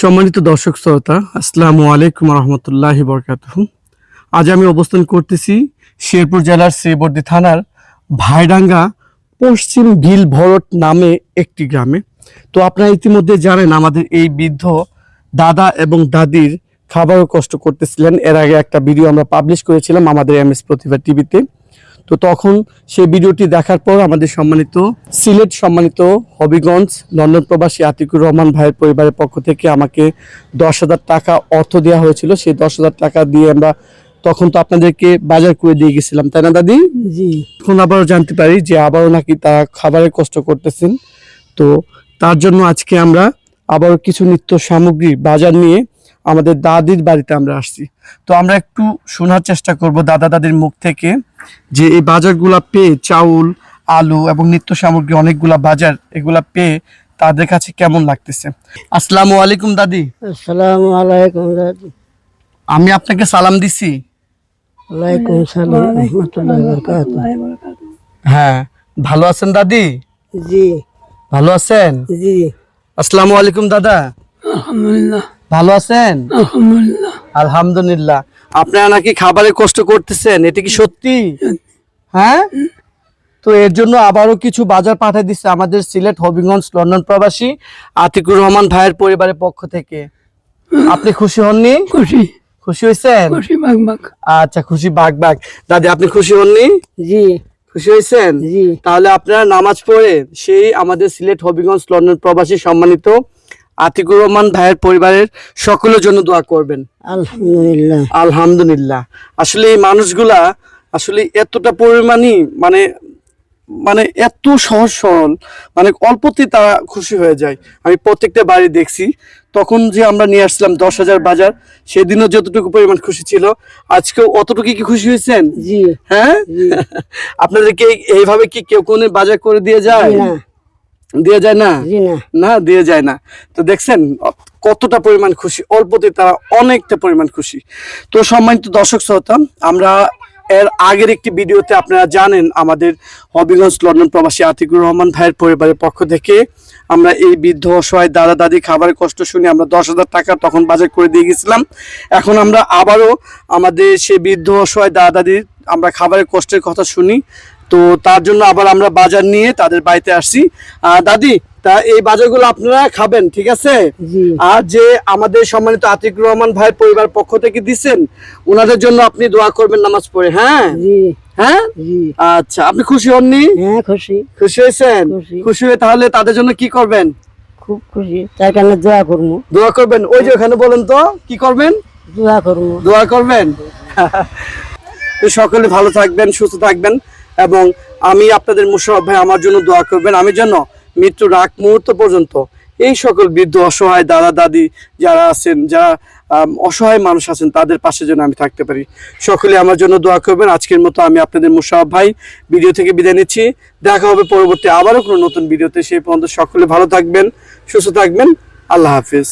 সম্মানিত দর্শক শ্রোতা, আসসালামু আলাইকুম রহমতুল্লাহি বরকাতুহু। আজ আমি অবস্থান করতেছি শেরপুর জেলার শ্রীবর্দী থানার ভাইডাঙ্গা পশ্চিম বিল ভরট নামে একটি গ্রামে। তো আপনারা ইতিমধ্যে জানেন আমাদের এই বৃদ্ধ দাদা এবং দাদির খাবারও কষ্ট করতেছিলেন। এর আগে একটা ভিডিও আমরা পাবলিশ করেছিলাম আমাদের এমএস প্রতিভা টিভিতে। তো তখন সেই ভিডিওটি দেখার পর আমাদের সিলেট সম্মানিত হবিগঞ্জ লন্ডন প্রবাসী আতিকুর রহমান ভাইয়ের পরিবারের পক্ষ থেকে আমাকে 10,000 টাকা অর্থ দেওয়া হয়েছিল। সেই 10,000 টাকা দিয়ে আমরা তখন তো আপনাদেরকে বাজার করে দিয়ে গেছিলাম, তাই না দাদি? জি। এখন আবারও জানতে পারি যে আবারও নাকি তারা খাবারের কষ্ট করতেছেন। তো তার জন্য আজকে আমরা আবারও কিছু নিত্য সামগ্রী বাজার নিয়ে আমাদের দাদির বাড়িতে আমরা আসছি। তো আমরা একটু শোনার চেষ্টা করব দাদা দাদির মুখ থেকে যে এই বাজারগুলা পেয়ে, চাউল, আলু এবং নিত্য সামগ্রী অনেকগুলা বাজার এগুলা পেয়ে তাদের কাছে কেমন লাগতেছে। আসসালামু আলাইকুম দাদি। আসসালামু আলাইকুম দাদি। আমি আপনাকে সালাম দিছি। ওয়ালাইকুম সালাম রাহমাতুল্লাহি ওয়া বারাকাতুহু। হ্যাঁ, ভালো আছেন দাদি? জি। ভালো আছেন? জি। আসসালামু আলাইকুম দাদা। আলহামদুলিল্লাহ। ভালো আছেন? আলহামদুলিল্লাহ। আলহামদুলিল্লাহ। আপনারা নাকি খাবারে কষ্ট করতেছেন, এটা কি সত্যি? হ্যাঁ, তো এর জন্য আবারও কিছু বাজার পাঠিয়ে দিচ্ছে আমাদের সিলেট হবিগঞ্জ লন্ডন প্রবাসী আতিকুর রহমান ভাইয়ের পরিবারের পক্ষ থেকে। আপনি খুশি হননি? খুশি। খুশি হয়েছেন? খুশি বাগ বাগ। আচ্ছা, খুশি বাগ বাগ। দাদি, আপনি খুশি হননি? জি। খুশি হয়েছেন? জি। তাহলে আপনারা নামাজ পড়ে সেই আমাদের সিলেট হবিগঞ্জ লন্ডন প্রবাসী সম্মানিত আতিকুর রহমান ভাইয়ের পরিবারের সকলের জন্য দোয়া করবেন। আলহামদুলিল্লাহ। আলহামদুলিল্লাহ। আসলে এই মানুষগুলা আসলে এতটা পরিমাণই মানে মানে এত সহজ সরল, মানে অল্পতেই তারা খুশি হয়ে যায়। আমি প্রত্যেকটা বাড়ি দেখছি। তখন যে আমরা নিয়ে আসছিলাম 10,000 বাজার, সেদিনও যতটুকু পরিমাণ খুশি ছিল, আজকেও অতটুকু কি খুশি হয়েছেন? জি। হ্যাঁ, আপনাদেরকে এইভাবে কি কেউ কোনো বাজার করে দিয়ে যায়? না। দিয়ে যায় না? জি না। না, দিয়ে যায় না। তো দেখছেন কতটা পরিমাণ খুশি, অল্পতে তারা অনেকটা পরিমাণ খুশি। তো সম্মানিত দর্শক শ্রোতা, আমরা এর আগের একটি ভিডিওতে আপনারা জানেন আমাদের হবিগঞ্জ লন্ডন প্রবাসী আতিকুর রহমান ভাইয়ের পরিবারের পক্ষ থেকে আমরা এই বৃদ্ধ অসহায় দাদা দাদি খাবারের কষ্ট শুনে আমরা 10,000 টাকা তখন বাজার করে দিয়ে গেছিলাম। এখন আমরা আবারও আমাদের সেই বৃদ্ধ অসহায় দাদা দাদির আমরা খাবারের কষ্টের কথা শুনি। তো তার জন্য আবার আমরা বাজার নিয়ে তাদের বাড়িতে আসছি। দাদি, তা এই বাজারগুলো আপনারা খাবেন, ঠিক আছে? জি। আর যে আমাদের সম্মানিত আতিকুর রহমান ভাইয়ের পরিবার পক্ষ থেকে দিচ্ছেন, ওনাদের জন্য আপনি দোয়া করবেন নামাজ পড়ে। হ্যাঁ। জি। হ্যাঁ। জি। আচ্ছা, আপনি খুশি হননি? হ্যাঁ, খুশি। খুশি হয়েছেন? খুশি। খুশি হয়ে তাহলে তাদের জন্য কি করবেন? খুব খুশি। তাই কারণে দোয়া করবো। দোয়া করবেন। ওই যে ওখানে বলেন তো কি করবেন? দোয়া করবো। দোয়া করবেন। তো সকলে ভালো থাকবেন, সুস্থ থাকবেন এবং আমি আপনাদের মুশাররফ ভাই আমার জন্য দোয়া করবেন। আমি যেন মৃত্যুর আগ মুহূর্ত পর্যন্ত এই সকল বৃদ্ধ অসহায় দাদা দাদি যারা আছেন, যারা অসহায় মানুষ আছেন, তাদের পাশে যেন আমি থাকতে পারি। সকলে আমার জন্য দোয়া করবেন। আজকের মতো আমি আপনাদের মুশাররফ ভাই ভিডিও থেকে বিদায় নিচ্ছি। দেখা হবে পরবর্তী আবারও কোনো নতুন ভিডিওতে। সেই পর্যন্ত সকলে ভালো থাকবেন, সুস্থ থাকবেন। আল্লাহ হাফিজ।